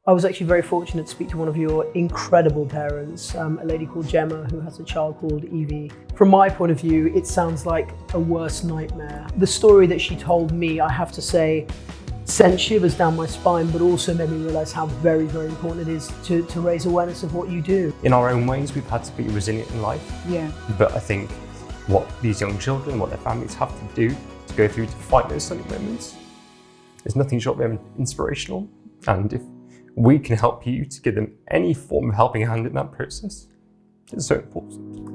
I was actually very fortunate to speak to one of your incredible parents, a lady called Gemma, who has a child called Evie. From my point of view, it sounds like a worst nightmare. The story that she told me, I have to say, sent shivers down my spine, but also made me realise how very, very important it is to raise awareness of what you do. In our own ways, we've had to be resilient in life. Yeah. But I think what these young children, what their families have to do to go through to fight those sunny moments is nothing short of inspirational. And if we can help you to give them any form of helping hand in that process, it's so important.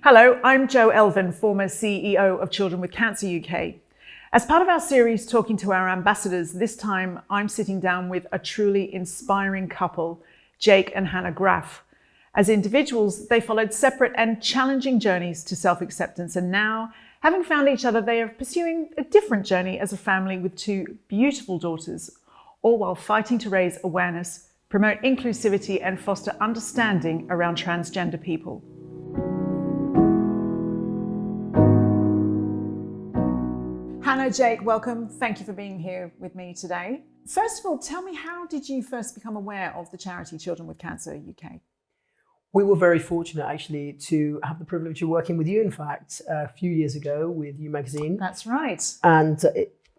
Hello, I'm Jo Elvin, former CEO of Children with Cancer UK. As part of our series Talking to Our Ambassadors, this time I'm sitting down with a truly inspiring couple, Jake and Hannah Graf. As individuals, they followed separate and challenging journeys to self-acceptance, and now, having found each other, they are pursuing a different journey as a family with two beautiful daughters, all while fighting to raise awareness, promote inclusivity, and foster understanding around transgender people. Hannah, Jake, welcome. Thank you for being here with me today. First of all, tell me, how did you first become aware of the charity Children with Cancer UK? We were very fortunate actually to have the privilege of working with you, in fact, a few years ago with You Magazine. That's right. And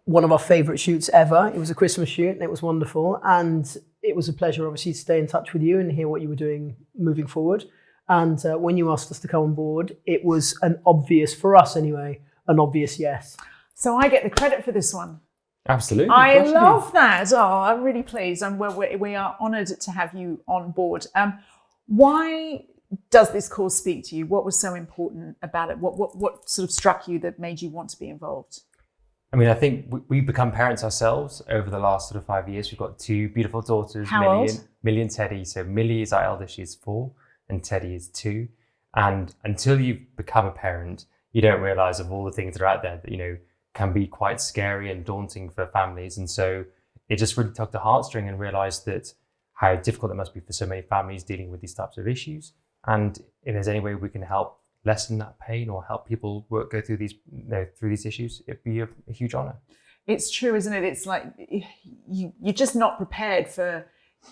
one of our favourite shoots ever. It was a Christmas shoot and it was wonderful. And it was a pleasure obviously to stay in touch with you and hear what you were doing moving forward. And when you asked us to come on board, it was an obvious, for us anyway, an obvious yes. So I get the credit for this one. Absolutely. I love that. Oh, I'm really pleased. And we are honoured to have you on board. Why does this cause speak to you? What was so important about it? What sort of struck you that made you want to be involved? I mean, I think we've become parents ourselves over the last sort of 5 years. We've got two beautiful daughters, Millie and Teddy. So Millie is our eldest, she's 4, and Teddy is 2. And until you've become a parent, you don't realise of all the things that are out there that, you know, can be quite scary and daunting for families. And so it just really tugged a heartstring and realised that how difficult it must be for so many families dealing with these types of issues. And if there's any way we can help lessen that pain or help people go through these issues, it'd be a huge honour. It's true, isn't it? It's like you're just not prepared for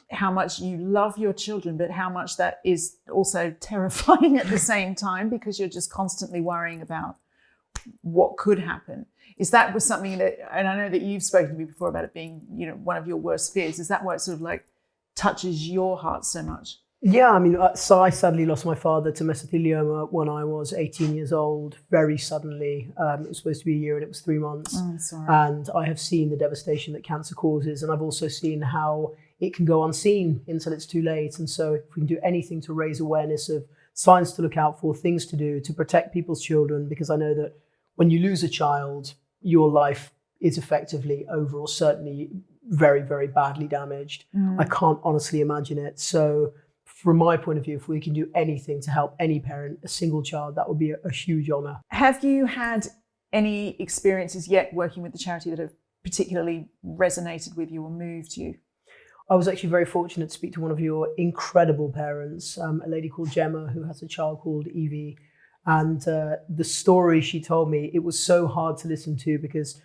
how much you love your children, but how much that is also terrifying at the same time, because you're just constantly worrying about what could happen. Is that was something that, and I know that you've spoken to me before about it being, you know, one of your worst fears. Is that what sort of like touches your heart so much? Yeah, I mean, so I sadly lost my father to mesothelioma when I was 18 years old, very suddenly. It was supposed to be a year and it was 3 months. Oh, sorry. And I have seen the devastation that cancer causes, and I've also seen how it can go unseen until it's too late. And so if we can do anything to raise awareness of signs to look out for, things to do to protect people's children, because I know that when you lose a child, your life is effectively over, or certainly very, very badly damaged. I can't honestly imagine it. So from my point of view, if we can do anything to help any parent, a single child, that would be a huge honour. Have you had any experiences yet working with the charity that have particularly resonated with you or moved you? I was actually very fortunate to speak to one of your incredible parents, a lady called Gemma, who has a child called Evie. And the story she told me, it was so hard to listen to, because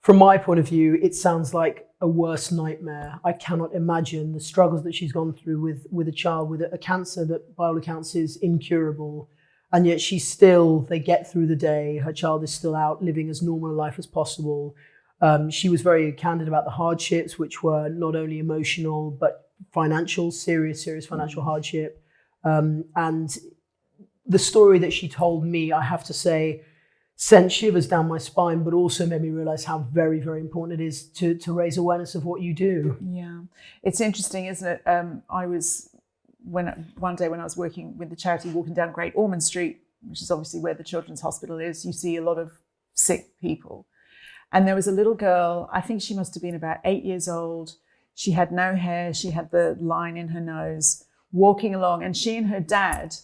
from my point of view, it sounds like a worst nightmare. I cannot imagine the struggles that she's gone through with a child with a cancer that by all accounts is incurable. And yet they get through the day. Her child is still out living as normal a life as possible. She was very candid about the hardships, which were not only emotional, but financial, serious financial hardship. And the story that she told me, I have to say, sent shivers down my spine, but also made me realise how very, very important it is to raise awareness of what you do. Yeah, it's interesting, isn't it? I was, one day when I was working with the charity, walking down Great Ormond Street, which is obviously where the Children's Hospital is, you see a lot of sick people. And there was a little girl, I think she must have been about 8 years old. She had no hair, she had the line in her nose, walking along, and she and her dad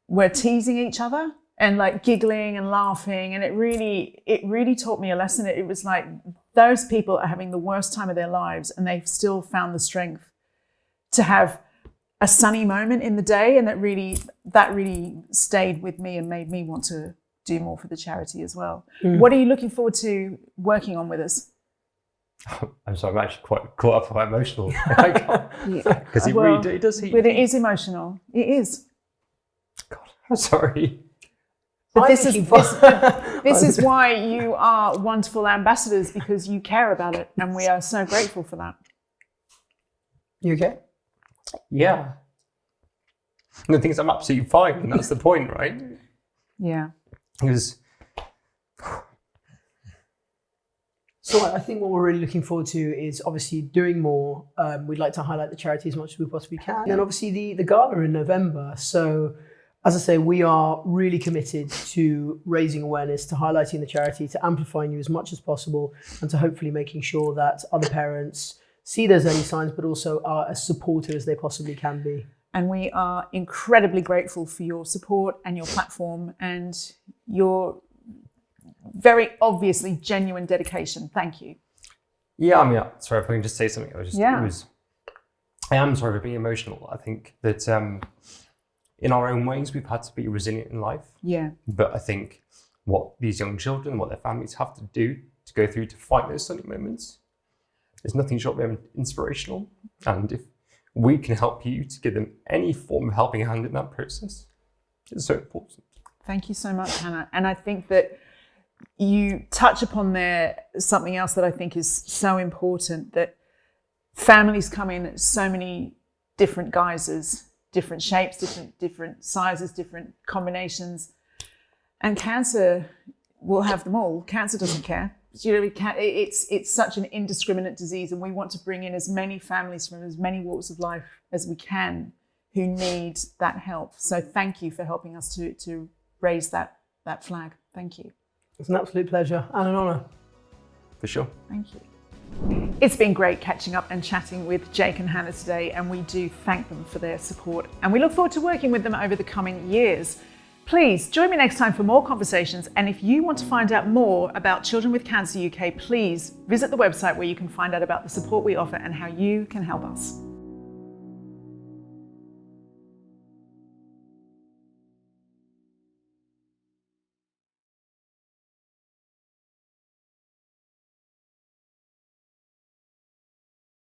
were teasing each other and like giggling and laughing. And it really taught me a lesson. It was like, those people are having the worst time of their lives, and they've still found the strength to have a sunny moment in the day. And that really stayed with me and made me want to do more for the charity as well. What are you looking forward to working on with us? I'm sorry, I'm actually quite emotional. Because it does hit you. But it is emotional. It is. God, I'm sorry. But this is why you are wonderful ambassadors, because you care about it, and we are so grateful for that. You okay? Yeah. The thing is, I'm absolutely fine, and that's the point, right? Yeah. So I think what we're really looking forward to is obviously doing more. We'd like to highlight the charity as much as we possibly can. And obviously the gala in November. So as I say, we are really committed to raising awareness, to highlighting the charity, to amplifying you as much as possible, and to hopefully making sure that other parents see those early signs, but also are as supportive as they possibly can be. And we are incredibly grateful for your support and your platform and your very obviously genuine dedication. Thank you. Yeah, I mean, sorry if I can just say something. I am sorry for being emotional. I think that in our own ways, we've had to be resilient in life. Yeah. But I think what these young children, what their families have to do to go through to fight those sunny moments is nothing short of inspirational. And if we can help you to give them any form of helping hand in that process, it's so important. Thank you so much, Hannah. And I think that you touch upon there something else that I think is so important, that families come in so many different guises, different shapes, different sizes, different combinations, and cancer will have them all. Cancer doesn't care. You know, it's such an indiscriminate disease, and we want to bring in as many families from as many walks of life as we can who need that help. So thank you for helping us to raise that flag. Thank you. It's an absolute pleasure and an honour. For sure. Thank you. It's been great catching up and chatting with Jake and Hannah today, and we do thank them for their support, and we look forward to working with them over the coming years. Please join me next time for more conversations, and if you want to find out more about Children with Cancer UK, please visit the website where you can find out about the support we offer and how you can help us.